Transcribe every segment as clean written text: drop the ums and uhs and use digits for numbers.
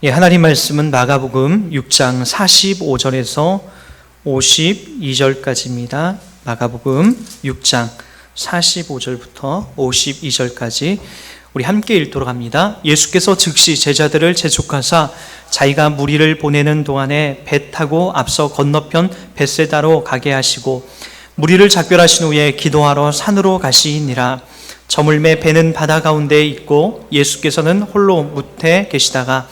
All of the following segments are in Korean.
하나님 말씀은 마가복음 6장 45절에서 52절까지입니다. 마가복음 6장 45절부터 52절까지 우리 함께 읽도록 합니다. 예수께서 즉시 제자들을 재촉하사 자기가 무리를 보내는 동안에 배 타고 앞서 건너편 벳세다로 가게 하시고 무리를 작별하신 후에 기도하러 산으로 가시니라. 저물매 배는 바다 가운데에 있고 예수께서는 홀로 무태 계시다가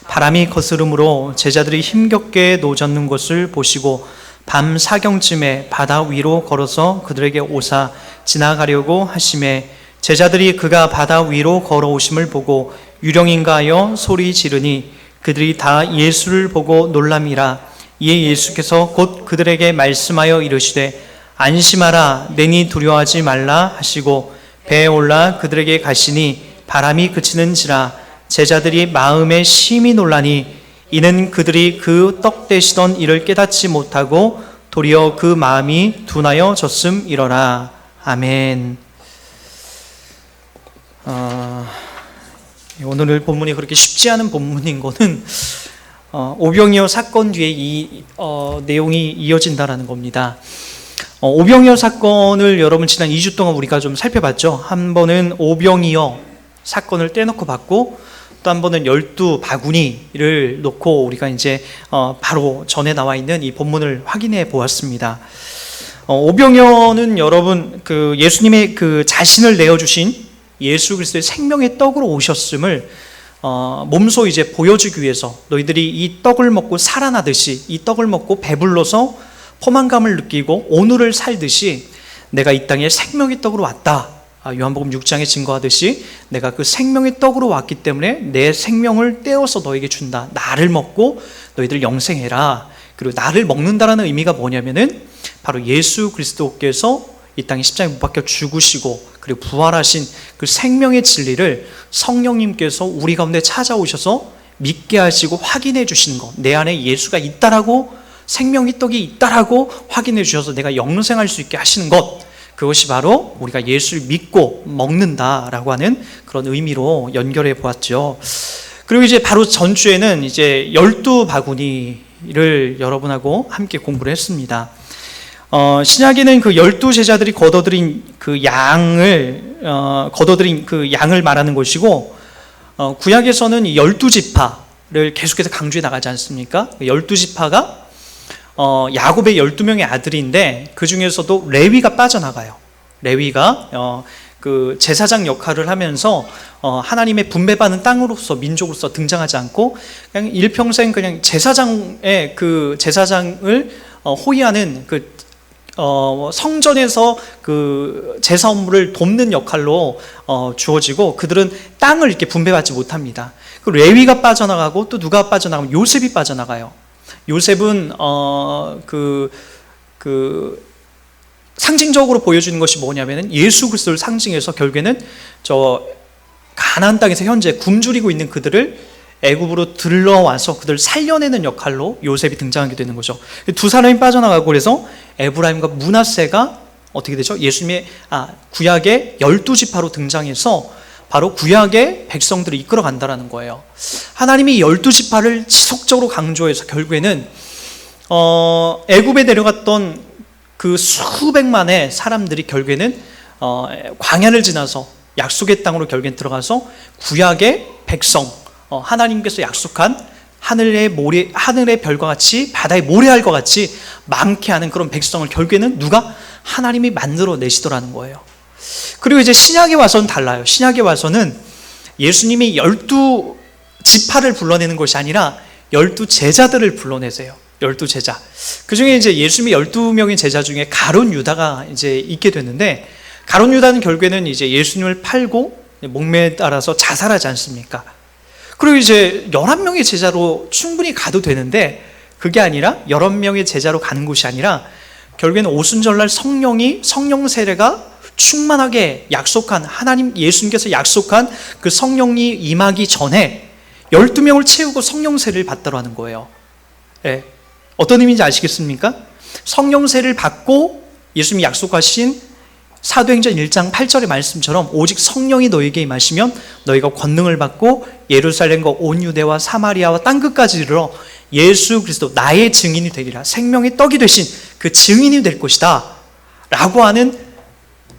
바람이 거스름으로 제자들이 힘겹게 노젓는 것을 보시고 밤 사경쯤에 바다 위로 걸어서 그들에게 오사 지나가려고 하심에 제자들이 그가 바다 위로 걸어오심을 보고 유령인가 하여 소리 지르니 그들이 다 예수를 보고 놀람이라. 이에 예수께서 곧 그들에게 말씀하여 이르시되 안심하라, 내니 두려워하지 말라 하시고 배에 올라 그들에게 가시니 바람이 그치는지라. 제자들이 마음에 심히 놀라니 이는 그들이 그 떡 되시던 일을 깨닫지 못하고 도리어 그 마음이 둔하여 졌음이러라. 아멘. 오늘 본문이 그렇게 쉽지 않은 본문인 거는 오병이어 사건 뒤에 이 내용이 이어진다라는 겁니다. 오병이어 사건을 여러분 지난 2주 동안 우리가 좀 살펴봤죠. 한 번은 오병이어 사건을 떼놓고 봤고 또 한 번은 12바구니를 놓고 우리가 이제 바로 전에 나와 있는 이 본문을 확인해 보았습니다. 오병이어는 여러분 그 예수님의 그 자신을 내어주신 예수 그리스도의 생명의 떡으로 오셨음을 몸소 이제 보여주기 위해서 너희들이 이 떡을 먹고 살아나듯이 이 떡을 먹고 배불러서 포만감을 느끼고 오늘을 살듯이 내가 이 땅에 생명의 떡으로 왔다. 요한복음 6장에 증거하듯이 내가 그 생명의 떡으로 왔기 때문에 내 생명을 떼어서 너에게 준다. 나를 먹고 너희들 영생해라. 그리고 나를 먹는다라는 의미가 뭐냐면은 바로 예수 그리스도께서 이 땅에 십자가에 못 박혀 죽으시고 그리고 부활하신 그 생명의 진리를 성령님께서 우리 가운데 찾아오셔서 믿게 하시고 확인해 주시는 것. 내 안에 예수가 있다라고, 생명의 떡이 있다라고 확인해 주셔서 내가 영생할 수 있게 하시는 것. 그것이 바로 우리가 예수를 믿고 먹는다라고 하는 그런 의미로 연결해 보았죠. 그리고 이제 바로 전주에는 이제 12바구니를 여러분하고 함께 공부를 했습니다. 신약에는 그 12제자들이 거둬들인 그 양을 말하는 것이고, 구약에서는 이 12지파를 계속해서 강조해 나가지 않습니까? 12지파가 야곱의 12명의 아들인데 그 중에서도 레위가 빠져나가요. 레위가 그 제사장 역할을 하면서 하나님의 분배받은 땅으로서 민족으로서 등장하지 않고 그냥 일평생 그냥 제사장의 그 제사장을 호위하는 그 성전에서 그 제사 업무를 돕는 역할로 주어지고 그들은 땅을 이렇게 분배받지 못합니다. 그 레위가 빠져나가고 또 누가 빠져나가면 요셉이 빠져나가요. 요셉은 상징적으로 보여주는 것이 뭐냐면은 예수 그리스도를 상징해서 결국에는 저 가나안 땅에서 현재 굶주리고 있는 그들을 애굽으로 들러와서 그들을 살려내는 역할로 요셉이 등장하게 되는 거죠. 두 사람이 빠져나가고 그래서 에브라임과 므낫세가 어떻게 되죠? 예수님의 구약의 12지파로 등장해서 바로 구약의 백성들을 이끌어 간다라는 거예요. 하나님이 12지파를 지속적으로 강조해서 결국에는 애굽에 내려갔던 그 수백만의 사람들이 결국에는 광야를 지나서 약속의 땅으로 결국엔 들어가서 구약의 백성, 하나님께서 약속한 하늘의 별과 같이 바다의 모래알과 같이 많게 하는 그런 백성을 결국에는 누가? 하나님이 만들어 내시더라는 거예요. 그리고 이제 신약에 와서는 달라요. 신약에 와서는 예수님이 12지파를 불러내는 것이 아니라 12제자들을 불러내세요. 12제자. 그 중에 이제 예수님이 12명의 제자 중에 가룟 유다가 이제 있게 됐는데, 가룟 유다는 결국에는 이제 예수님을 팔고 목매에 따라서 자살하지 않습니까? 그리고 이제 11명의 제자로 충분히 가도 되는데, 그게 아니라 11명의 제자로 가는 곳이 아니라 결국에는 오순절날 성령 세례가 충만하게 약속한 하나님 예수님께서 약속한 그 성령이 임하기 전에 12명을 채우고 성령 세례를 받더라는 거예요. 네. 어떤 의미인지 아시겠습니까? 성령 세례를 받고 예수님이 약속하신 사도행전 1장 8절의 말씀처럼 오직 성령이 너에게 임하시면 너희가 권능을 받고 예루살렘과 온 유대와 사마리아와 땅끝까지 이르러 예수 그리스도 나의 증인이 되리라. 생명의 떡이 되신 그 증인이 될 것이다 라고 하는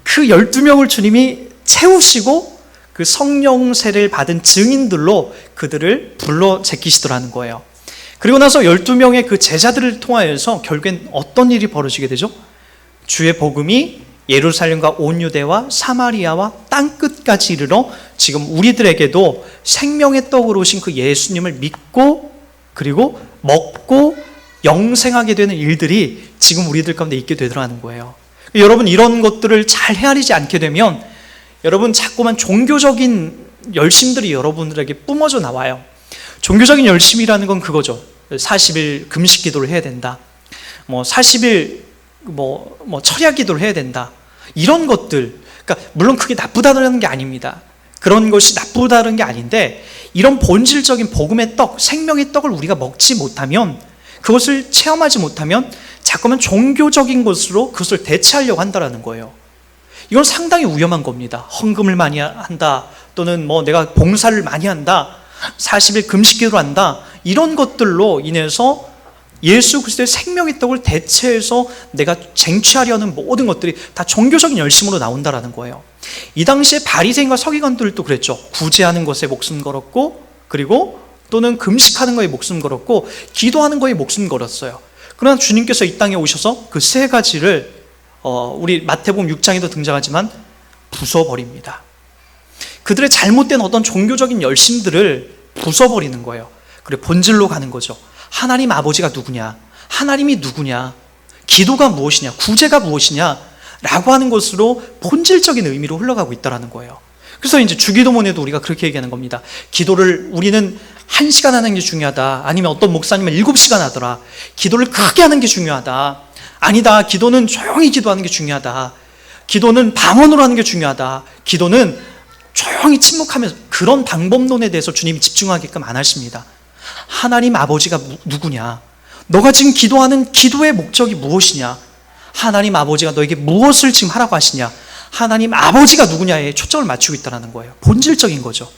그 12명을 주님이 채우시고 그 성령 세례를 받은 증인들로 그들을 불러 제끼시더라는 거예요. 그리고 나서 12명의 그 제자들을 통하여서 결국엔 어떤 일이 벌어지게 되죠? 주의 복음이 예루살렘과 온 유대와 사마리아와 땅끝까지 이르러 지금 우리들에게도 생명의 떡으로 오신 그 예수님을 믿고 그리고 먹고 영생하게 되는 일들이 지금 우리들 가운데 있게 되더라는 거예요. 여러분, 이런 것들을 잘 헤아리지 않게 되면 여러분 자꾸만 종교적인 열심들이 여러분들에게 뿜어져 나와요. 종교적인 열심이라는 건 그거죠. 40일 금식 기도를 해야 된다. 40일 철야 기도를 해야 된다. 이런 것들, 그러니까 물론 그게 나쁘다는 게 아닙니다. 그런 것이 나쁘다는 게 아닌데 이런 본질적인 복음의 떡, 생명의 떡을 우리가 먹지 못하면, 그것을 체험하지 못하면 자꾸만 종교적인 것으로 그것을 대체하려고 한다는 거예요. 이건 상당히 위험한 겁니다. 헌금을 많이 한다, 또는 내가 봉사를 많이 한다, 40일 금식 기도를 한다, 이런 것들로 인해서 예수 그리스도의 생명의 떡을 대체해서 내가 쟁취하려는 모든 것들이 다 종교적인 열심으로 나온다라는 거예요. 이 당시에 바리새인과 서기관들도 그랬죠. 구제하는 것에 목숨 걸었고, 그리고 또는 금식하는 것에 목숨 걸었고, 기도하는 것에 목숨 걸었어요. 그러나 주님께서 이 땅에 오셔서 그 세 가지를 우리 마태복음 6장에도 등장하지만 부숴버립니다. 그들의 잘못된 어떤 종교적인 열심들을 부숴버리는 거예요. 그리고 본질로 가는 거죠. 하나님 아버지가 누구냐? 하나님이 누구냐? 기도가 무엇이냐? 구제가 무엇이냐? 라고 하는 것으로 본질적인 의미로 흘러가고 있다는 거예요. 그래서 이제 주기도문에도 우리가 그렇게 얘기하는 겁니다. 기도를 우리는 1시간 하는 게 중요하다. 아니면 어떤 목사님은 7시간 하더라. 기도를 크게 하는 게 중요하다. 아니다. 기도는 조용히 기도하는 게 중요하다. 기도는 방언으로 하는 게 중요하다. 기도는 조용히 침묵하면서, 그런 방법론에 대해서 주님이 집중하게끔 안 하십니다. 하나님 아버지가 누구냐? 너가 지금 기도하는 기도의 목적이 무엇이냐? 하나님 아버지가 너에게 무엇을 지금 하라고 하시냐? 하나님 아버지가 누구냐에 초점을 맞추고 있다는 거예요. 본질적인 거죠.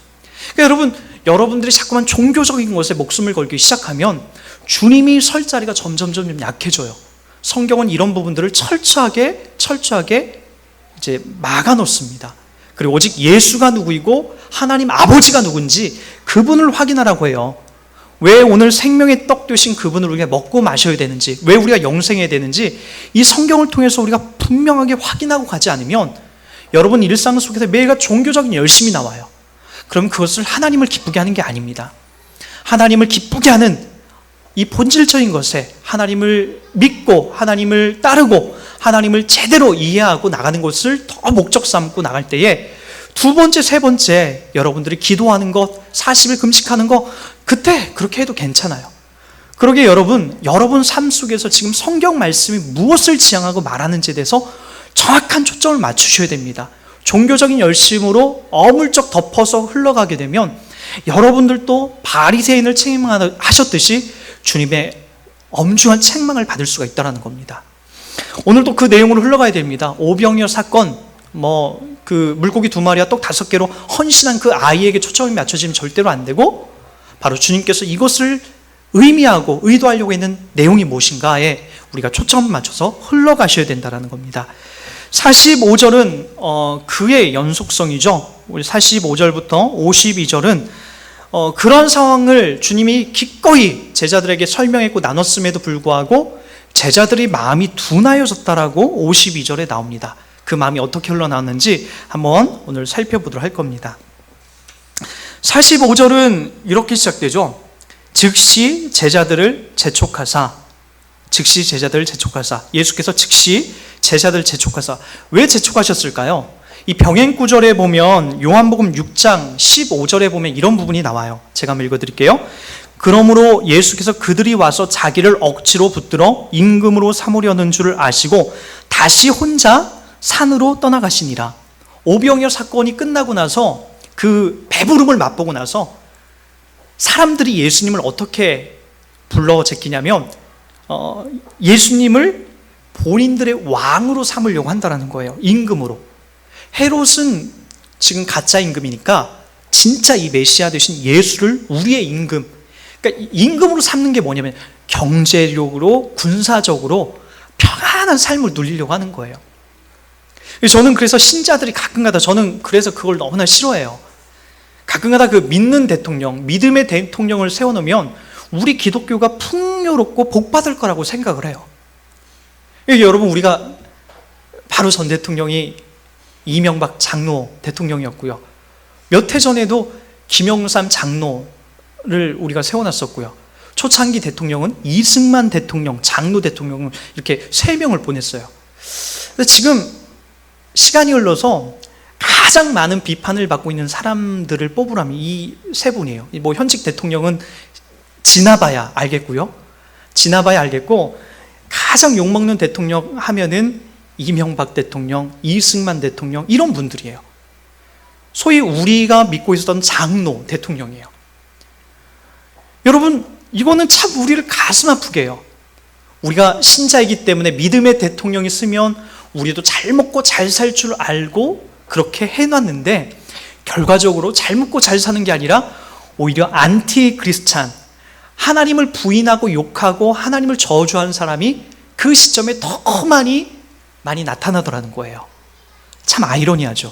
그러니까 여러분들이 자꾸만 종교적인 것에 목숨을 걸기 시작하면 주님이 설 자리가 점점 약해져요. 성경은 이런 부분들을 철저하게 이제 막아놓습니다. 그리고 오직 예수가 누구이고 하나님 아버지가 누군지 그분을 확인하라고 해요. 왜 오늘 생명의 떡 되신 그분을 우리가 먹고 마셔야 되는지, 왜 우리가 영생해야 되는지 이 성경을 통해서 우리가 분명하게 확인하고 가지 않으면 여러분 일상 속에서 매일가 종교적인 열심이 나와요. 그럼 그것을 하나님을 기쁘게 하는 게 아닙니다. 하나님을 기쁘게 하는 이 본질적인 것에 하나님을 믿고 하나님을 따르고 하나님을 제대로 이해하고 나가는 것을 더 목적 삼고 나갈 때에 두 번째, 세 번째 여러분들이 기도하는 것, 40일 금식하는 것, 그때 그렇게 해도 괜찮아요. 그러게 여러분 삶 속에서 지금 성경 말씀이 무엇을 지향하고 말하는지에 대해서 정확한 초점을 맞추셔야 됩니다. 종교적인 열심으로 어물쩍 덮어서 흘러가게 되면 여러분들도 바리새인을 책망하셨듯이 주님의 엄중한 책망을 받을 수가 있다는 겁니다. 오늘도 그 내용으로 흘러가야 됩니다. 오병이어 사건, 그 물고기 2마리와 떡 5개로 헌신한 그 아이에게 초점이 맞춰지면 절대로 안 되고, 바로 주님께서 이것을 의미하고 의도하려고 했는 내용이 무엇인가에 우리가 초점을 맞춰서 흘러가셔야 된다는 겁니다. 45절은 그의 연속성이죠. 우리 45절부터 52절은 그런 상황을 주님이 기꺼이 제자들에게 설명했고 나눴음에도 불구하고 제자들이 마음이 둔하여졌다라고 52절에 나옵니다. 그 마음이 어떻게 흘러나왔는지 한번 오늘 살펴보도록 할 겁니다. 45절은 이렇게 시작되죠. 즉시 제자들을 재촉하사. 예수께서 즉시 제자들을 재촉하사. 왜 재촉하셨을까요? 이 병행 구절에 보면 요한복음 6장 15절에 보면 이런 부분이 나와요. 제가 한번 읽어드릴게요. 그러므로 예수께서 그들이 와서 자기를 억지로 붙들어 임금으로 삼으려는 줄을 아시고 다시 혼자 산으로 떠나가시니라. 오병이어 사건이 끝나고 나서 그 배부름을 맛보고 나서 사람들이 예수님을 어떻게 불러 제끼냐면 예수님을 본인들의 왕으로 삼으려고 한다는 거예요. 임금으로. 헤롯은 지금 가짜 임금이니까 진짜 이 메시아 되신 예수를 우리의 임금, 그러니까 임금으로 삼는 게 뭐냐면 경제력으로, 군사적으로 평안한 삶을 누리려고 하는 거예요. 저는 그래서 신자들이 가끔가다, 저는 그래서 그걸 너무나 싫어해요. 가끔가다 그 믿는 대통령, 믿음의 대통령을 세워놓으면 우리 기독교가 풍요롭고 복받을 거라고 생각을 해요. 여러분, 우리가 바로 전 대통령이 이명박 장로 대통령이었고요. 몇 해 전에도 김영삼 장로를 우리가 세워놨었고요. 초창기 대통령은 이승만 대통령, 장로 대통령을 이렇게 3명을 보냈어요. 근데 지금 시간이 흘러서 가장 많은 비판을 받고 있는 사람들을 뽑으라면 이 3분이에요. 뭐 현직 대통령은 지나봐야 알겠고요. 지나봐야 알겠고, 가장 욕먹는 대통령 하면은 이명박 대통령, 이승만 대통령, 이런 분들이에요. 소위 우리가 믿고 있었던 장로 대통령이에요. 여러분, 이거는 참 우리를 가슴 아프게 해요. 우리가 신자이기 때문에 믿음의 대통령이 쓰면 우리도 잘 먹고 잘 살 줄 알고 그렇게 해놨는데, 결과적으로 잘 먹고 잘 사는 게 아니라 오히려 안티 크리스찬, 하나님을 부인하고 욕하고 하나님을 저주하는 사람이 그 시점에 더 많이 나타나더라는 거예요. 참 아이러니하죠.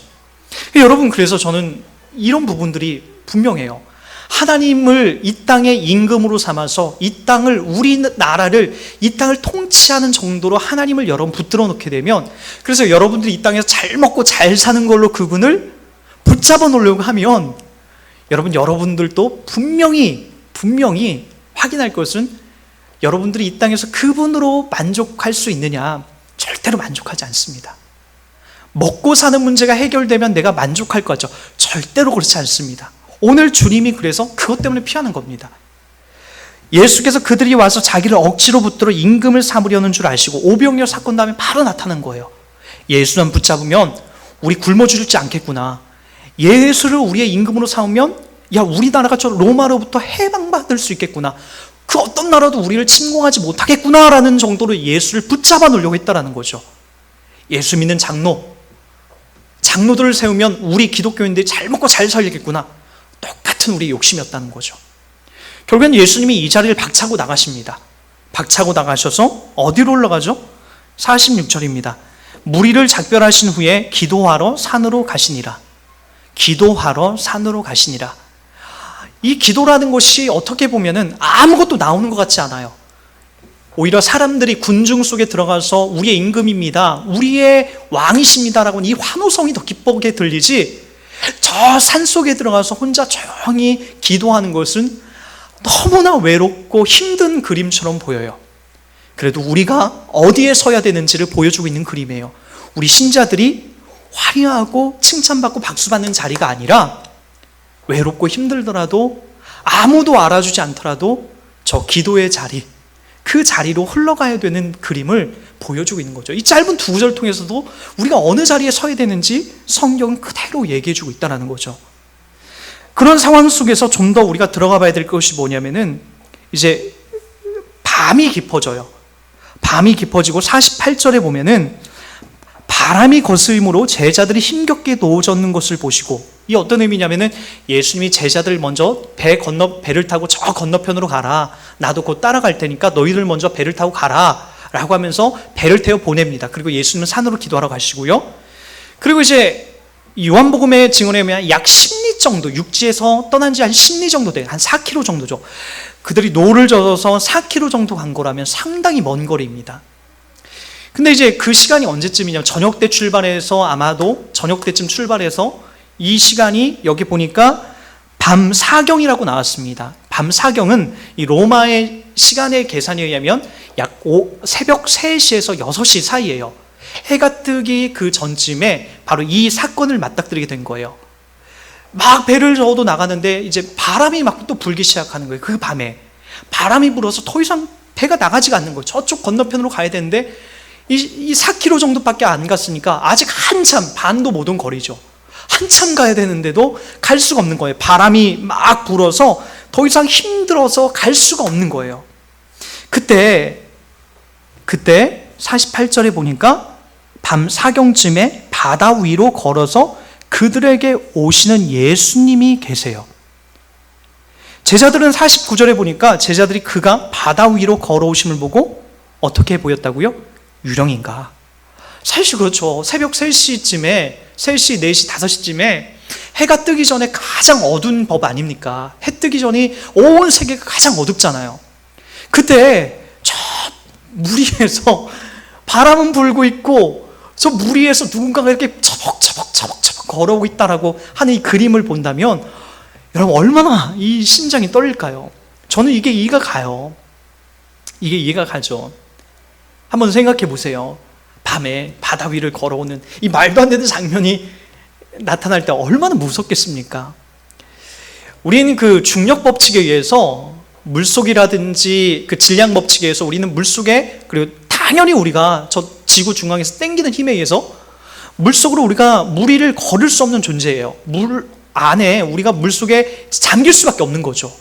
여러분, 그래서 저는 이런 부분들이 분명해요. 하나님을 이 땅의 임금으로 삼아서 이 땅을, 우리나라를, 이 땅을 통치하는 정도로 하나님을 여러분 붙들어 놓게 되면, 그래서 여러분들이 이 땅에서 잘 먹고 잘 사는 걸로 그분을 붙잡아 놓으려고 하면, 여러분들도 분명히 확인할 것은, 여러분들이 이 땅에서 그분으로 만족할 수 있느냐? 절대로 만족하지 않습니다. 먹고 사는 문제가 해결되면 내가 만족할 것 같죠? 절대로 그렇지 않습니다. 오늘 주님이 그래서 그것 때문에 피하는 겁니다. 예수께서 그들이 와서 자기를 억지로 붙들어 임금을 삼으려는 줄 아시고 오병이어 사건 다음에 바로 나타난 거예요. 예수만 붙잡으면 우리 굶어 죽지 않겠구나. 예수를 우리의 임금으로 삼으면 야, 우리나라가 저 로마로부터 해방받을 수 있겠구나. 그 어떤 나라도 우리를 침공하지 못하겠구나라는 정도로 예수를 붙잡아 놓으려고 했다는 거죠. 예수 믿는 장로들을 세우면 우리 기독교인들이 잘 먹고 잘 살겠구나. 똑같은 우리의 욕심이었다는 거죠. 결국엔 예수님이 이 자리를 박차고 나가십니다. 박차고 나가셔서 어디로 올라가죠? 46절입니다. 무리를 작별하신 후에 기도하러 산으로 가시니라. 기도하러 산으로 가시니라. 이 기도라는 것이 어떻게 보면은 아무것도 나오는 것 같지 않아요. 오히려 사람들이 군중 속에 들어가서 우리의 임금입니다, 우리의 왕이십니다라고 이 환호성이 더 기쁘게 들리지, 저 산속에 들어가서 혼자 조용히 기도하는 것은 너무나 외롭고 힘든 그림처럼 보여요. 그래도 우리가 어디에 서야 되는지를 보여주고 있는 그림이에요. 우리 신자들이 화려하고 칭찬받고 박수받는 자리가 아니라 외롭고 힘들더라도 아무도 알아주지 않더라도 저 기도의 자리, 그 자리로 흘러가야 되는 그림을 보여주고 있는 거죠. 이 짧은 2절 통해서도 우리가 어느 자리에 서야 되는지 성경은 그대로 얘기해주고 있다는 거죠. 그런 상황 속에서 좀 더 우리가 들어가 봐야 될 것이 뭐냐면은, 이제 밤이 깊어져요. 밤이 깊어지고 48절에 보면은 바람이 거스림으로 제자들이 힘겹게 놓아졌는 것을 보시고, 이 어떤 의미냐면은 예수님이 제자들 먼저 배를 타고 저 건너편으로 가라, 나도 곧 따라갈 테니까 너희들 먼저 배를 타고 가라 라고 하면서 배를 태워 보냅니다. 그리고 예수님은 산으로 기도하러 가시고요. 그리고 이제 요한복음의 증언에 의하면 약 10리 정도, 육지에서 떠난 지 한 10리 정도 돼요. 한 4km 정도죠. 그들이 노를 져서 4km 정도 간 거라면 상당히 먼 거리입니다. 근데 이제 그 시간이 언제쯤이냐면 저녁 때 출발해서, 아마도 저녁 때쯤 출발해서 이 시간이 여기 보니까 밤 사경이라고 나왔습니다. 밤 사경은 이 로마의 시간의 계산에 의하면 약 새벽 3시에서 6시 사이예요. 해가 뜨기 그 전쯤에 바로 이 사건을 맞닥뜨리게 된 거예요. 막 배를 저어도 나가는데 이제 바람이 막 또 불기 시작하는 거예요. 그 밤에 바람이 불어서 더 이상 배가 나가지가 않는 거예요. 저쪽 건너편으로 가야 되는데 이 4km 정도밖에 안 갔으니까 아직 한참, 반도 못 온 거리죠. 한참 가야 되는데도 갈 수가 없는 거예요. 바람이 막 불어서 더 이상 힘들어서 갈 수가 없는 거예요. 그때 48절에 보니까 밤 사경쯤에 바다 위로 걸어서 그들에게 오시는 예수님이 계세요. 제자들은 49절에 보니까 제자들이 그가 바다 위로 걸어오심을 보고 어떻게 보였다고요? 유령인가? 사실 그렇죠. 새벽 3시쯤에 3시, 4시, 5시쯤에 해가 뜨기 전에 가장 어두운 법 아닙니까? 해 뜨기 전이 온 세계가 가장 어둡잖아요. 그때 저 물 위에서 바람은 불고 있고 저 물 위에서 누군가가 이렇게 처벅처벅 걸어오고 있다라고 하는 이 그림을 본다면 여러분 얼마나 이 심장이 떨릴까요? 저는 이게 이해가 가요. 이게 이해가 가죠. 한번 생각해 보세요. 밤에 바다 위를 걸어오는 이 말도 안 되는 장면이 나타날 때 얼마나 무섭겠습니까? 우리는 그 중력 법칙에 의해서 물속이라든지 그 질량 법칙에 의해서 우리는 물속에, 그리고 당연히 우리가 저 지구 중앙에서 땡기는 힘에 의해서 물속으로 우리가 물 위를 걸을 수 없는 존재예요. 물 안에 우리가 물속에 잠길 수밖에 없는 거죠.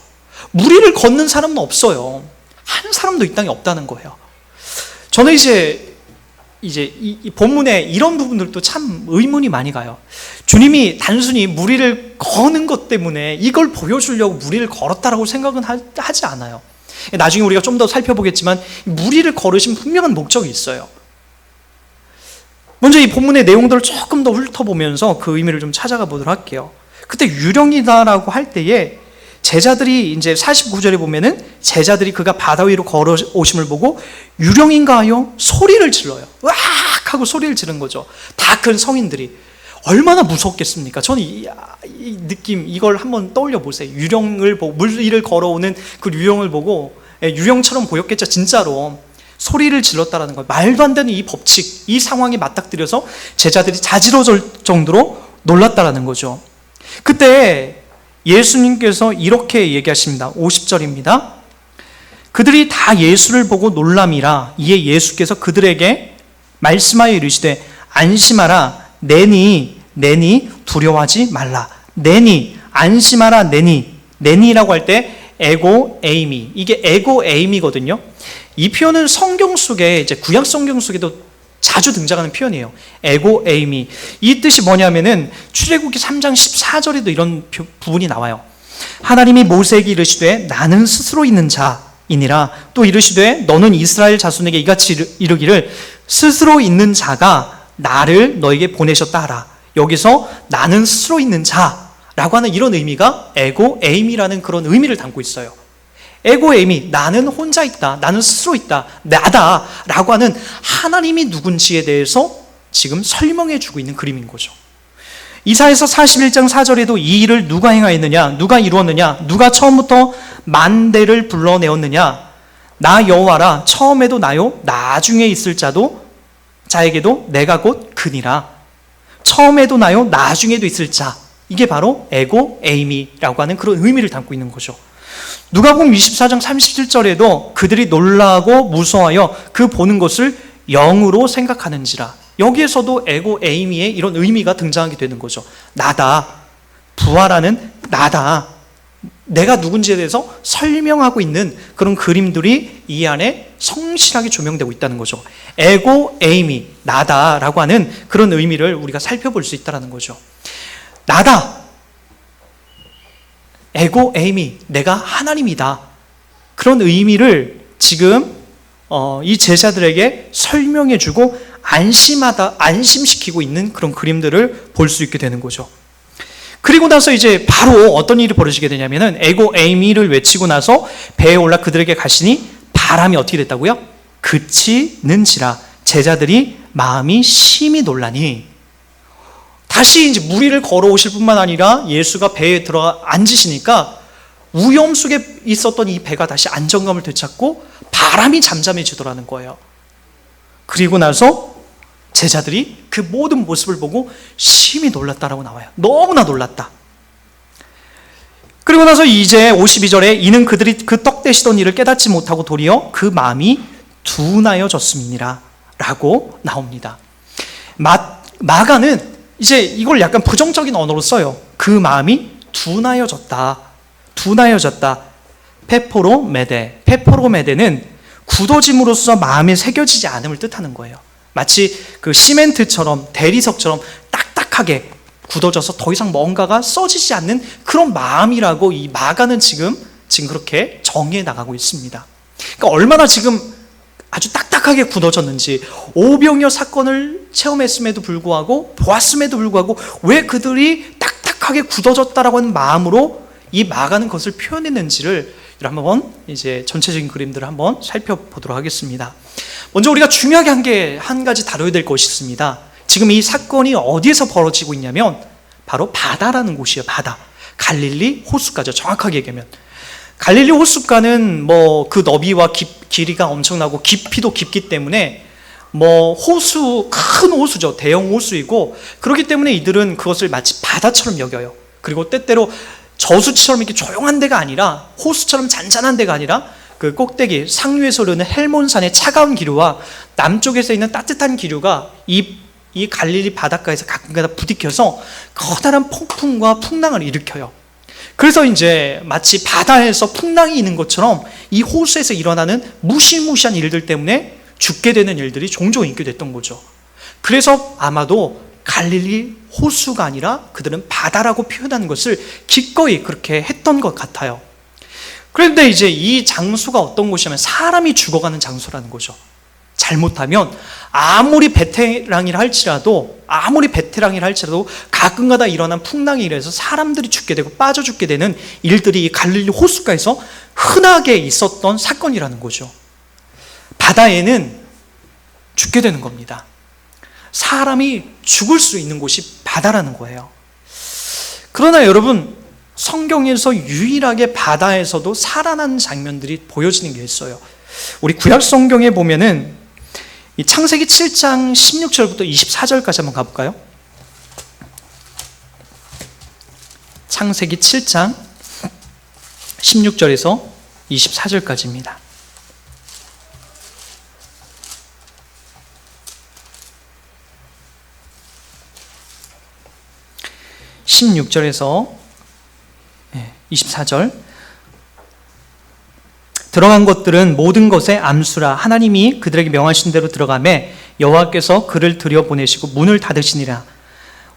물 위를 걷는 사람은 없어요. 한 사람도 이 땅에 없다는 거예요. 저는 이제 이 본문에 이런 부분들도 참 의문이 많이 가요. 주님이 단순히 물 위를 거는 것 때문에 이걸 보여주려고 물 위를 걸었다라고 생각은 하지 않아요. 나중에 우리가 좀 더 살펴보겠지만 물 위를 걸으신 분명한 목적이 있어요. 먼저 이 본문의 내용들을 조금 더 훑어보면서 그 의미를 좀 찾아가 보도록 할게요. 그때 유령이다라고 할 때에 제자들이 이제 49절에 보면은 제자들이 그가 바다 위로 걸어오심을 보고 유령인가 하여 소리를 질러요. 으악 하고 소리를 지른 거죠. 다 큰 성인들이. 얼마나 무섭겠습니까? 저는 이 느낌, 이걸 한번 떠올려 보세요. 유령을 보고, 물 위를 걸어오는 그 유령을 보고 유령처럼 보였겠죠. 진짜로 소리를 질렀다라는 거예요. 말도 안 되는 이 법칙, 이 상황에 맞닥뜨려서 제자들이 자지러질 정도로 놀랐다라는 거죠. 그때 예수님께서 이렇게 얘기하십니다. 50절입니다. 그들이 다 예수를 보고 놀람이라. 이에 예수께서 그들에게 말씀하여 이르시되 안심하라. 내니 두려워하지 말라. 내니 안심하라. 내니라고 할 때 에고 에이미, 이게 에고 에이미거든요. 이 표현은 성경 속에, 이제 구약 성경 속에도 자주 등장하는 표현이에요. 에고 에이미. 이 뜻이 뭐냐면은 출애굽기 3장 14절에도 이런 부분이 나와요. 하나님이 모세에게 이르시되 나는 스스로 있는 자이니라. 또 이르시되 너는 이스라엘 자손에게 이같이 이르기를 스스로 있는 자가 나를 너에게 보내셨다 하라. 여기서 나는 스스로 있는 자라고 하는 이런 의미가 에고 에이미라는 그런 의미를 담고 있어요. 에고 에이미, 나는 혼자 있다, 나는 스스로 있다, 나다 라고 하는 하나님이 누군지에 대해서 지금 설명해 주고 있는 그림인 거죠. 이사야서 41장 4절에도 이 일을 누가 행하였느냐, 누가 이루었느냐, 누가 처음부터 만대를 불러내었느냐, 나 여호와라. 처음에도 나요, 나중에 있을 자에게도 내가 곧 그니라. 처음에도 나요, 나중에도 있을 자. 이게 바로 에고 에이미라고 하는 그런 의미를 담고 있는 거죠. 누가복음 24장 37절에도 그들이 놀라고 무서워하여 그 보는 것을 영으로 생각하는지라. 여기에서도 에고 에이미의 이런 의미가 등장하게 되는 거죠. 나다. 부활하는 나다. 내가 누군지에 대해서 설명하고 있는 그런 그림들이 이 안에 성실하게 조명되고 있다는 거죠. 에고 에이미, 나다라고 하는 그런 의미를 우리가 살펴볼 수 있다는 거죠. 나다. 에고 에이미, 내가 하나님이다. 그런 의미를 지금 이 제자들에게 설명해주고 안심시키고 있는 그런 그림들을 볼 수 있게 되는 거죠. 그리고 나서 이제 바로 어떤 일이 벌어지게 되냐면은 에고 에이미를 외치고 나서 배에 올라 그들에게 가시니 바람이 어떻게 됐다고요? 그치는지라. 제자들이 마음이 심히 놀라니. 다시 이제 물 위를 걸어오실 뿐만 아니라 예수가 배에 들어가 앉으시니까 위험 속에 있었던 이 배가 다시 안정감을 되찾고 바람이 잠잠해지더라는 거예요. 그리고 나서 제자들이 그 모든 모습을 보고 심히 놀랐다라고 나와요. 너무나 놀랐다. 그리고 나서 이제 52절에 이는 그들이 그 떡 대시던 일을 깨닫지 못하고 도리어 그 마음이 둔하여졌음이니라 라고 나옵니다. 마가는 이제 이걸 약간 부정적인 언어로 써요. 그 마음이 둔하여졌다. 페포로메데는 굳어짐으로써 마음에 새겨지지 않음을 뜻하는 거예요. 마치 그 시멘트처럼, 대리석처럼 딱딱하게 굳어져서 더 이상 뭔가가 써지지 않는 그런 마음이라고 이 마가는 지금 그렇게 정의해 나가고 있습니다. 그러니까 얼마나 지금 아주 딱딱하게 굳어졌는지, 오병이어 사건을 체험했음에도 불구하고, 보았음에도 불구하고 왜 그들이 딱딱하게 굳어졌다라고 하는 마음으로 이 마가는 그것을 표현했는지를 한번 이제 전체적인 그림들을 한번 살펴보도록 하겠습니다. 먼저 우리가 중요하게 한 가지 다뤄야 될 것이 있습니다. 지금 이 사건이 어디에서 벌어지고 있냐면 바로 바다라는 곳이에요. 바다. 갈릴리 호숫가죠. 정확하게 얘기하면 갈릴리 호숫가는 뭐 그 너비와 길이가 엄청나고 깊이도 깊기 때문에 뭐 큰 호수죠. 대형 호수이고, 그렇기 때문에 이들은 그것을 마치 바다처럼 여겨요. 그리고 때때로 저수지처럼 이렇게 조용한 데가 아니라, 호수처럼 잔잔한 데가 아니라 그 꼭대기 상류에서 흐르는 헬몬산의 차가운 기류와 남쪽에서 있는 따뜻한 기류가 이 갈릴리 바닷가에서 가끔가다 부딪혀서 커다란 폭풍과 풍랑을 일으켜요. 그래서 이제 마치 바다에서 풍랑이 있는 것처럼 이 호수에서 일어나는 무시무시한 일들 때문에 죽게 되는 일들이 종종 있게 됐던 거죠. 그래서 아마도 갈릴리 호수가 아니라 그들은 바다라고 표현하는 것을 기꺼이 그렇게 했던 것 같아요. 그런데 이제 이 장소가 어떤 곳이냐면 사람이 죽어가는 장소라는 거죠. 잘못하면 아무리 베테랑이라 할지라도 가끔가다 일어난 풍랑에 의해서 사람들이 죽게 되고 빠져 죽게 되는 일들이 이 갈릴리 호숫가에서 흔하게 있었던 사건이라는 거죠. 바다에는 죽게 되는 겁니다. 사람이 죽을 수 있는 곳이 바다라는 거예요. 그러나 여러분, 성경에서 유일하게 바다에서도 살아난 장면들이 보여지는 게 있어요. 우리 구약 성경에 보면은 이 창세기 7장 16절부터 24절까지 한번 가볼까요? 창세기 7장 16절에서 24절까지입니다. (16절에서) 24절. 들어간 것들은 모든 것의 암수라. 하나님이 그들에게 명하신 대로 들어가매 여호와께서 그를 들여보내시고 문을 닫으시니라.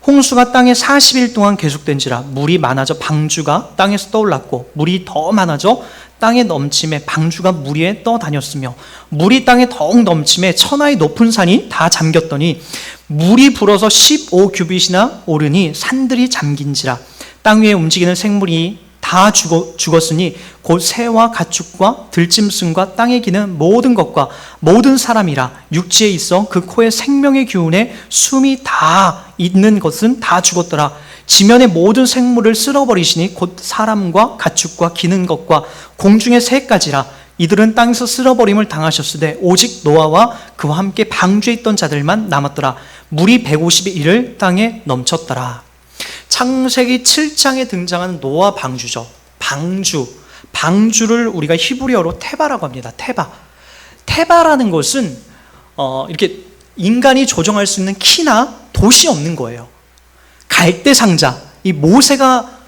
홍수가 땅에 40일 동안 계속된지라. 물이 많아져 방주가 땅에서 떠올랐고, 물이 더 많아져 땅에 넘침에 방주가 물 위에 떠다녔으며, 물이 땅에 더욱 넘침에 천하의 높은 산이 다 잠겼더니 물이 불어서 15규빗이나 오르니 산들이 잠긴지라. 땅 위에 움직이는 생물이 다 죽었으니 곧 새와 가축과 들짐승과 땅에 기는 모든 것과 모든 사람이라. 육지에 있어 그 코에 생명의 기운에 숨이 다 있는 것은 다 죽었더라. 지면의 모든 생물을 쓸어버리시니 곧 사람과 가축과 기는 것과 공중의 새까지라. 이들은 땅에서 쓸어버림을 당하셨으되 오직 노아와 그와 함께 방주에 있던 자들만 남았더라. 물이 150이 이를 땅에 넘쳤더라. 창세기 7장에 등장하는 노아 방주죠. 방주를 우리가 히브리어로 테바라고 합니다. 테바라는 것은 이렇게 인간이 조정할 수 있는 키나 돛이 없는 거예요. 갈대상자, 이 모세가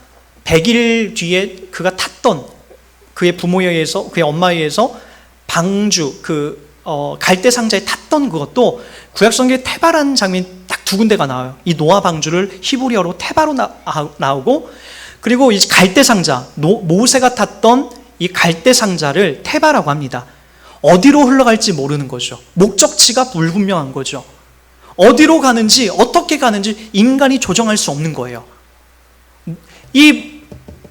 100일 뒤에 그가 탔던, 그의 부모에 의해서, 그의 엄마에 의해서 방주, 갈대상자에 탔던 그것도 구약성경에 테바라는 장면이 딱 두 군데가 나와요. 이 노아 방주를 히브리어로 테바로 나오고, 그리고 이 갈대상자, 모세가 탔던 이 갈대상자를 테바라고 합니다. 어디로 흘러갈지 모르는 거죠. 목적지가 불분명한 거죠. 어디로 가는지, 어떻게 가는지 인간이 조정할 수 없는 거예요. 이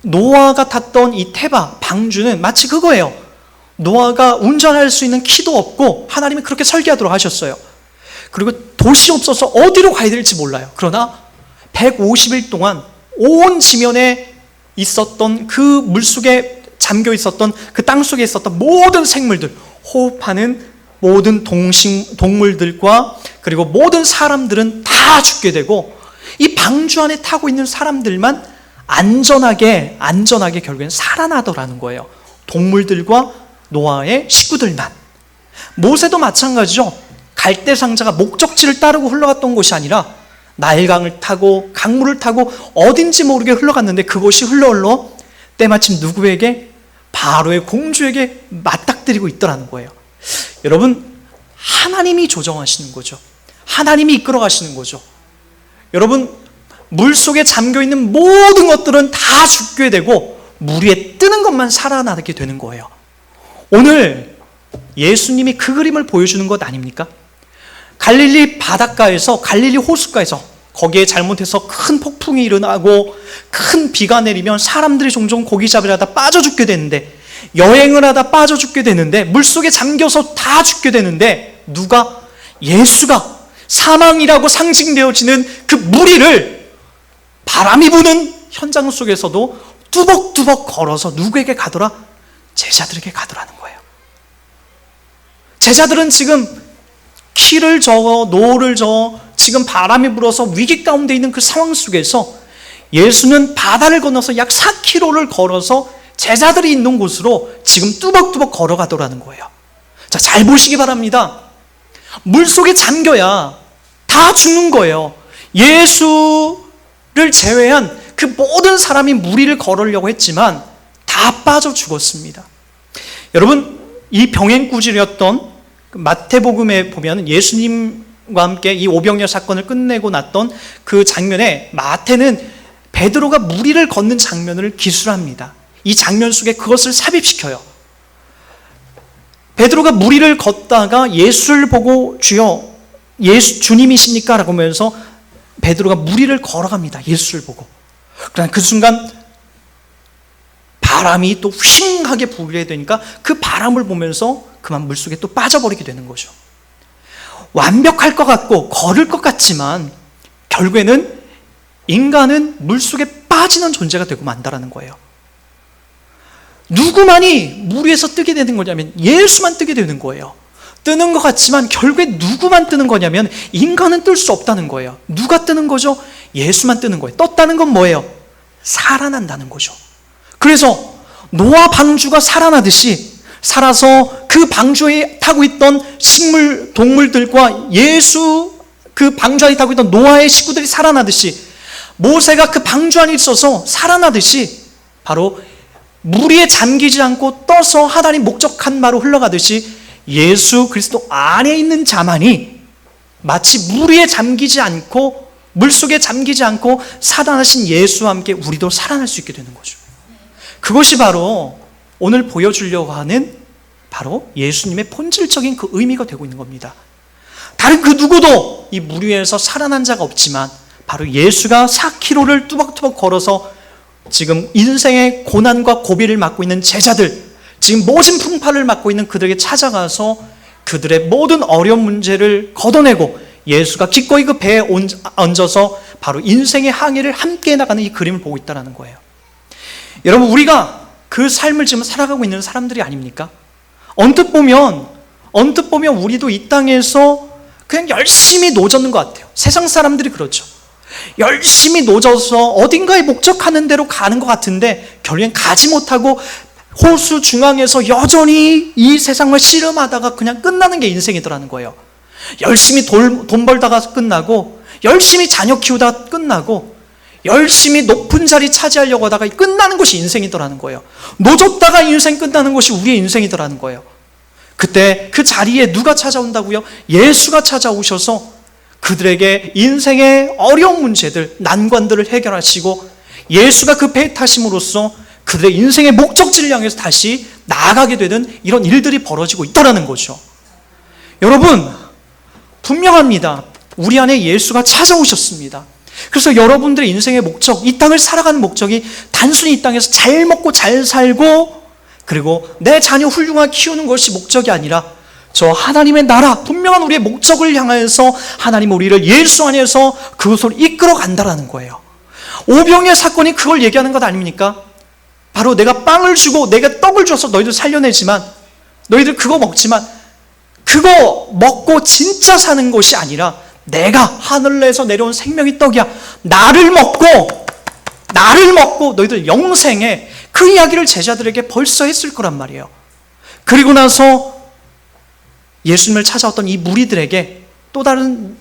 노아가 탔던 이 테바 방주는 마치 그거예요. 노아가 운전할 수 있는 키도 없고 하나님이 그렇게 설계하도록 하셨어요. 그리고 돛이 없어서 어디로 가야 될지 몰라요. 그러나 150일 동안 온 지면에 있었던 그 물속에 잠겨 있었던 그 땅속에 있었던 모든 생물들, 호흡하는 모든 동물들과 그리고 모든 사람들은 다 죽게 되고, 이 방주 안에 타고 있는 사람들만 안전하게 결국엔 살아나더라는 거예요. 동물들과 노아의 식구들만. 모세도 마찬가지죠. 갈대상자가 목적지를 따르고 흘러갔던 곳이 아니라 나일강을 타고 강물을 타고 어딘지 모르게 흘러갔는데, 그곳이 흘러 때마침 누구에게? 바로의 공주에게 맞닥뜨리고 있더라는 거예요. 여러분, 하나님이 조정하시는 거죠. 하나님이 이끌어 가시는 거죠. 여러분, 물속에 잠겨있는 모든 것들은 다 죽게 되고 물 위에 뜨는 것만 살아나게 되는 거예요. 오늘 예수님이 그 그림을 보여주는 것 아닙니까? 갈릴리 바닷가에서, 갈릴리 호숫가에서, 거기에 잘못해서 큰 폭풍이 일어나고 큰 비가 내리면 사람들이 종종 고기 잡으려 하다 빠져 죽게 되는데, 여행을 하다 빠져 죽게 되는데, 물속에 잠겨서 다 죽게 되는데, 누가? 예수가 사망이라고 상징되어지는 그 무리를 바람이 부는 현장 속에서도 뚜벅뚜벅 걸어서 누구에게 가더라? 제자들에게 가더라는 거예요. 제자들은 지금 키를 저어, 노를 저어, 지금 바람이 불어서 위기 가운데 있는 그 상황 속에서 예수는 바다를 건너서 약 4km를 걸어서 제자들이 있는 곳으로 지금 뚜벅뚜벅 걸어가더라는 거예요. 자, 잘 보시기 바랍니다. 물속에 잠겨야 다 죽는 거예요. 예수를 제외한 그 모든 사람이 무리를 걸으려고 했지만 다 빠져 죽었습니다. 여러분, 이 병행구질이었던 마태복음에 보면 예수님과 함께 이 오병이어 사건을 끝내고 났던 그 장면에 마태는 베드로가 무리를 걷는 장면을 기술합니다. 이 장면 속에 그것을 삽입시켜요. 베드로가 무리를 걷다가 예수를 보고 주여, 예수 주님이십니까? 라고 하면서 베드로가 무리를 걸어갑니다. 예수를 보고. 그러나 그 순간 바람이 또 휘잉하게 불게 되니까 그 바람을 보면서 그만 물속에 또 빠져버리게 되는 거죠. 완벽할 것 같고 걸을 것 같지만 결국에는 인간은 물속에 빠지는 존재가 되고 만다라는 거예요. 누구만이 물 위에서 뜨게 되는 거냐면 예수만 뜨게 되는 거예요. 뜨는 것 같지만 결국에 누구만 뜨는 거냐면 인간은 뜰 수 없다는 거예요. 누가 뜨는 거죠? 예수만 뜨는 거예요. 떴다는 건 뭐예요? 살아난다는 거죠. 그래서 노아 방주가 살아나듯이 살아서 그 방주에 타고 있던 식물, 동물들과 예수 그 방주 안에 타고 있던 노아의 식구들이 살아나듯이 모세가 그 방주 안에 있어서 살아나듯이 바로 물 위에 잠기지 않고 떠서 하나님 목적한 바로 흘러가듯이 예수 그리스도 안에 있는 자만이 마치 물 위에 잠기지 않고 물속에 잠기지 않고 살아나신 예수와 함께 우리도 살아날 수 있게 되는 거죠. 그것이 바로 오늘 보여주려고 하는 바로 예수님의 본질적인 그 의미가 되고 있는 겁니다. 다른 그 누구도 이 물 위에서 살아난 자가 없지만 바로 예수가 4km를 뚜벅뚜벅 걸어서 지금 인생의 고난과 고비를 맡고 있는 제자들, 지금 모진 풍파를 맡고 있는 그들에게 찾아가서 그들의 모든 어려운 문제를 걷어내고 예수가 기꺼이 그 배에 얹어서 바로 인생의 항해를 함께 나가는 이 그림을 보고 있다는 거예요. 여러분, 우리가 그 삶을 지금 살아가고 있는 사람들이 아닙니까? 언뜻 보면 우리도 이 땅에서 그냥 열심히 노젓는 것 같아요. 세상 사람들이 그렇죠. 열심히 노져서 어딘가에 목적하는 대로 가는 것 같은데 결국엔 가지 못하고 호수 중앙에서 여전히 이 세상을 씨름하다가 그냥 끝나는 게 인생이더라는 거예요. 열심히 돈 벌다가 끝나고, 열심히 자녀 키우다가 끝나고, 열심히 높은 자리 차지하려고 하다가 끝나는 것이 인생이더라는 거예요. 노졌다가 인생 끝나는 것이 우리의 인생이더라는 거예요. 그때 그 자리에 누가 찾아온다고요? 예수가 찾아오셔서 그들에게 인생의 어려운 문제들, 난관들을 해결하시고 예수가 그 배에 타심으로써 그들의 인생의 목적지를 향해서 다시 나아가게 되는 이런 일들이 벌어지고 있다는 거죠. 여러분, 분명합니다. 우리 안에 예수가 찾아오셨습니다. 그래서 여러분들의 인생의 목적, 이 땅을 살아가는 목적이 단순히 이 땅에서 잘 먹고 잘 살고 그리고 내 자녀 훌륭하게 키우는 것이 목적이 아니라 저 하나님의 나라, 분명한 우리의 목적을 향해서 하나님 우리를 예수 안에서 그것을 이끌어 간다라는 거예요. 오병이어 사건이 그걸 얘기하는 것 아닙니까? 바로 내가 빵을 주고 내가 떡을 줘서 너희들 살려내지만 너희들 그거 먹지만 그거 먹고 진짜 사는 것이 아니라 내가 하늘에서 내려온 생명의 떡이야. 나를 먹고 너희들 영생에, 그 이야기를 제자들에게 벌써 했을 거란 말이에요. 그리고 나서 예수님을 찾아왔던 이 무리들에게, 또 다른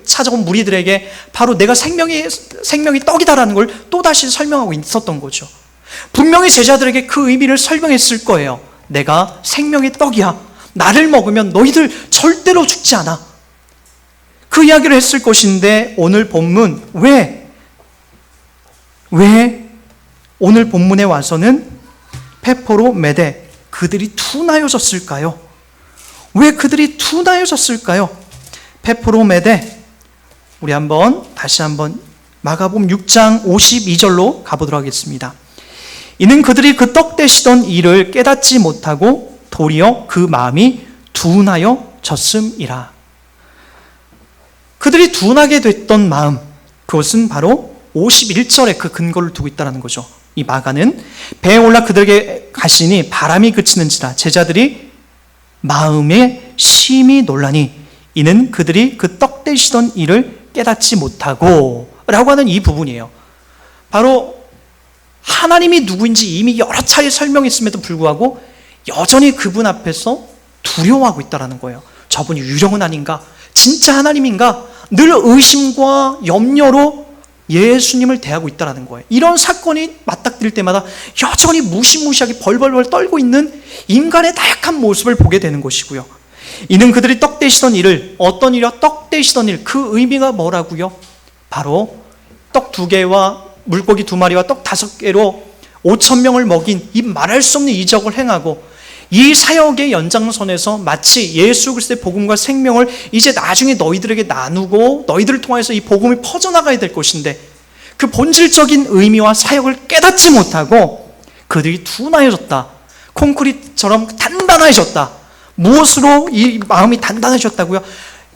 찾아온 무리들에게 바로 내가 생명이 떡이다라는 걸 또다시 설명하고 있었던 거죠. 분명히 제자들에게 그 의미를 설명했을 거예요. 내가 생명의 떡이야. 나를 먹으면 너희들 절대로 죽지 않아. 그 이야기를 했을 것인데 오늘 본문 왜 오늘 본문에 와서는 페포로 메대 그들이 둔하여졌을까요? 왜 그들이 둔하여졌을까요? 페포로 메대 우리 다시 한번 마가복음 6장 52절로 가보도록 하겠습니다. 이는 그들이 그 떡 대시던 일을 깨닫지 못하고 도리어 그 마음이 둔하여졌음이라. 그들이 둔하게 됐던 마음, 그것은 바로 51절에 그 근거를 두고 있다는 거죠. 이 마가는 배에 올라 그들에게 가시니 바람이 그치는지라 제자들이 마음에 심히 놀라니 이는 그들이 그 떡 대시던 일을 깨닫지 못하고 라고 하는 이 부분이에요. 바로 하나님이 누구인지 이미 여러 차례 설명했음에도 불구하고 여전히 그분 앞에서 두려워하고 있다는 거예요. 저분이 유령은 아닌가? 진짜 하나님인가? 늘 의심과 염려로 예수님을 대하고 있다는 거예요. 이런 사건이 맞닥뜨릴 때마다 여전히 무시무시하게 벌벌벌 떨고 있는 인간의 나약한 모습을 보게 되는 것이고요. 이는 그들이 떡 대시던 일을, 어떤 일이요? 떡 대시던 일, 그 의미가 뭐라고요? 바로 떡 2개와 물고기 2마리와 떡 5개로 5,000명을 먹인 이 말할 수 없는 이적을 행하고 이 사역의 연장선에서 마치 예수 그리스도의 복음과 생명을 이제 나중에 너희들에게 나누고 너희들을 통해서 이 복음이 퍼져나가야 될 것인데 그 본질적인 의미와 사역을 깨닫지 못하고 그들이 둔하여졌다. 콘크리트처럼 단단해졌다. 무엇으로 이 마음이 단단해졌다고요?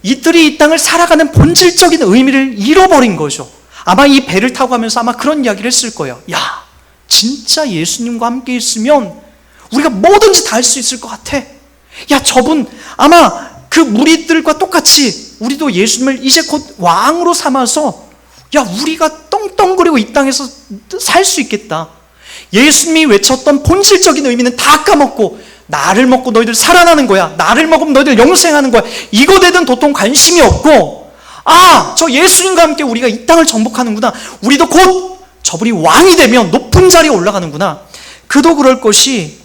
이들이 이 땅을 살아가는 본질적인 의미를 잃어버린 거죠. 아마 이 배를 타고 가면서 아마 그런 이야기를 했을 거예요. 야, 진짜 예수님과 함께 있으면 우리가 뭐든지 다 할 수 있을 것 같아. 야, 저분 아마 그 무리들과 똑같이 우리도 예수님을 이제 곧 왕으로 삼아서 야, 우리가 떵떵거리고 이 땅에서 살 수 있겠다. 예수님이 외쳤던 본질적인 의미는 다 까먹고 나를 먹고 너희들 살아나는 거야. 나를 먹으면 너희들 영생하는 거야. 이거 되든 도통 관심이 없고 저 예수님과 함께 우리가 이 땅을 정복하는구나. 우리도 곧 저분이 왕이 되면 높은 자리에 올라가는구나. 그도 그럴 것이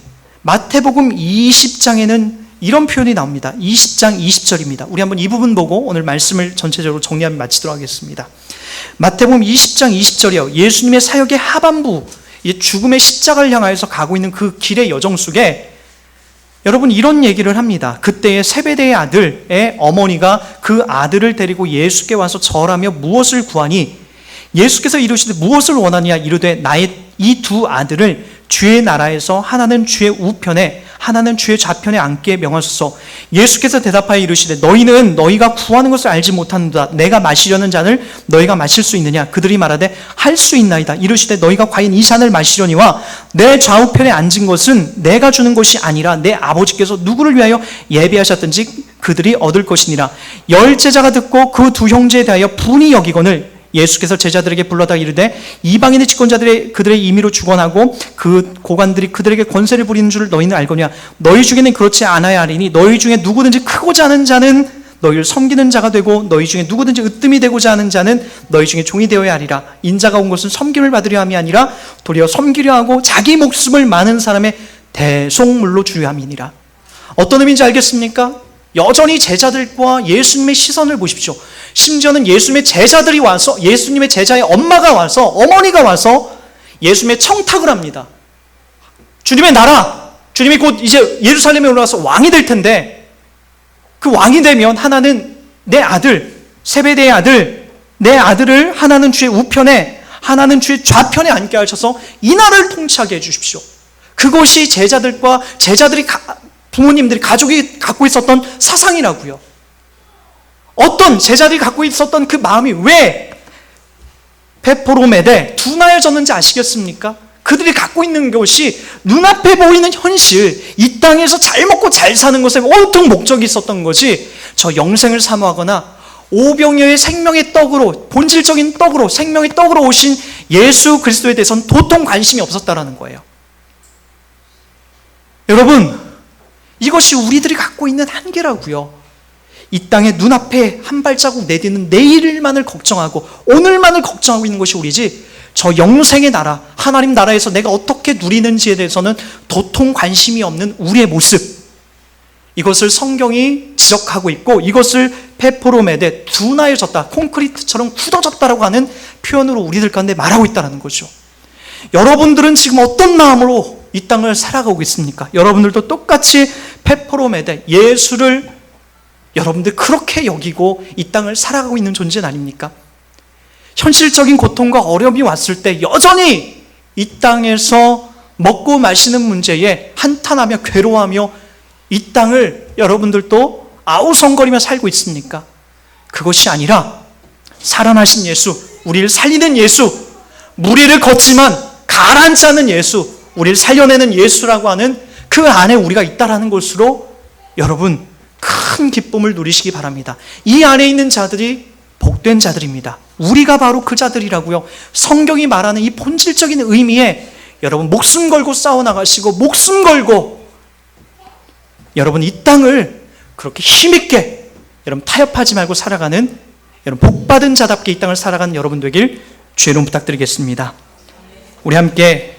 마태복음 20장에는 이런 표현이 나옵니다. 20장 20절입니다. 우리 한번 이 부분 보고 오늘 말씀을 전체적으로 정리하며 마치도록 하겠습니다. 마태복음 20장 20절이요. 예수님의 사역의 하반부, 죽음의 십자가를 향하여서 가고 있는 그 길의 여정 속에 여러분 이런 얘기를 합니다. 그때의 세베대의 아들의 어머니가 그 아들을 데리고 예수께 와서 절하며 무엇을 구하니 예수께서 이르시되 무엇을 원하냐 이르되 나의 이 2 아들을 주의 나라에서 하나는 주의 우편에 하나는 주의 좌편에 앉게 명하소서. 예수께서 대답하여 이르시되 너희는 너희가 구하는 것을 알지 못하는도다. 내가 마시려는 잔을 너희가 마실 수 있느냐? 그들이 말하되 할 수 있나이다. 이르시되 너희가 과연 이 잔을 마시려니와 내 좌우편에 앉은 것은 내가 주는 것이 아니라 내 아버지께서 누구를 위하여 예비하셨든지 그들이 얻을 것이니라. 10 제자가 듣고 그 2 형제에 대하여 분이 여기거늘 예수께서 제자들에게 불러다 이르되 이방인의 집권자들의 그들의 임의로 주관하고 그 고관들이 그들에게 권세를 부리는 줄 너희는 알거냐. 너희 중에는 그렇지 않아야 하리니 너희 중에 누구든지 크고자 하는 자는 너희를 섬기는 자가 되고 너희 중에 누구든지 으뜸이 되고자 하는 자는 너희 중에 종이 되어야 하리라. 인자가 온 것은 섬김을 받으려 함이 아니라 도리어 섬기려 하고 자기 목숨을 많은 사람의 대속물로 주려 함이니라. 어떤 의미인지 알겠습니까? 여전히 제자들과 예수님의 시선을 보십시오. 심지어는 예수님의 제자들이 와서 예수님의 제자의 엄마가 와서 어머니가 와서 예수님의 청탁을 합니다. 주님의 나라, 주님이 곧 이제 예루살렘에 올라와서 왕이 될 텐데 그 왕이 되면 하나는 내 아들, 세베대의 아들, 내 아들을 하나는 주의 우편에 하나는 주의 좌편에 앉게 하셔서 이 나라를 통치하게 해주십시오. 그것이 제자들과 제자들이 부모님들이 가족이 갖고 있었던 사상이라고요. 어떤 제자들이 갖고 있었던 그 마음이 왜 페포로메데 둔하여졌는지 아시겠습니까? 그들이 갖고 있는 것이 눈앞에 보이는 현실, 이 땅에서 잘 먹고 잘 사는 것에 온통 목적이 있었던 것이 저 영생을 사모하거나 오병이어의 생명의 떡으로, 본질적인 떡으로, 생명의 떡으로 오신 예수 그리스도에 대해서는 도통 관심이 없었다라는 거예요. 여러분, 이것이 우리들이 갖고 있는 한계라고요. 이 땅에 눈앞에 한 발자국 내딛는 내일만을 걱정하고 오늘만을 걱정하고 있는 것이 우리지, 저 영생의 나라, 하나님 나라에서 내가 어떻게 누리는지에 대해서는 도통 관심이 없는 우리의 모습, 이것을 성경이 지적하고 있고, 이것을 페포로메데, 둔화해졌다, 콘크리트처럼 굳어졌다라고 하는 표현으로 우리들 가운데 말하고 있다는 거죠. 여러분들은 지금 어떤 마음으로 이 땅을 살아가고 있습니까? 여러분들도 똑같이 페포로메데, 예수를 여러분들 그렇게 여기고 이 땅을 살아가고 있는 존재는 아닙니까? 현실적인 고통과 어려움이 왔을 때 여전히 이 땅에서 먹고 마시는 문제에 한탄하며 괴로워하며 이 땅을 여러분들도 아우성거리며 살고 있습니까? 그것이 아니라 살아나신 예수, 우리를 살리는 예수, 무리를 걷지만 가라앉지 않는 예수, 우리를 살려내는 예수라고 하는 그 안에 우리가 있다라는 것으로 여러분 큰 기쁨을 누리시기 바랍니다. 이 안에 있는 자들이 복된 자들입니다. 우리가 바로 그 자들이라고요. 성경이 말하는 이 본질적인 의미에 여러분 목숨 걸고 싸워나가시고 목숨 걸고 여러분 이 땅을 그렇게 힘있게 여러분 타협하지 말고 살아가는 여러분 복받은 자답게 이 땅을 살아가는 여러분 되길 주의 이름 부탁드리겠습니다. 우리 함께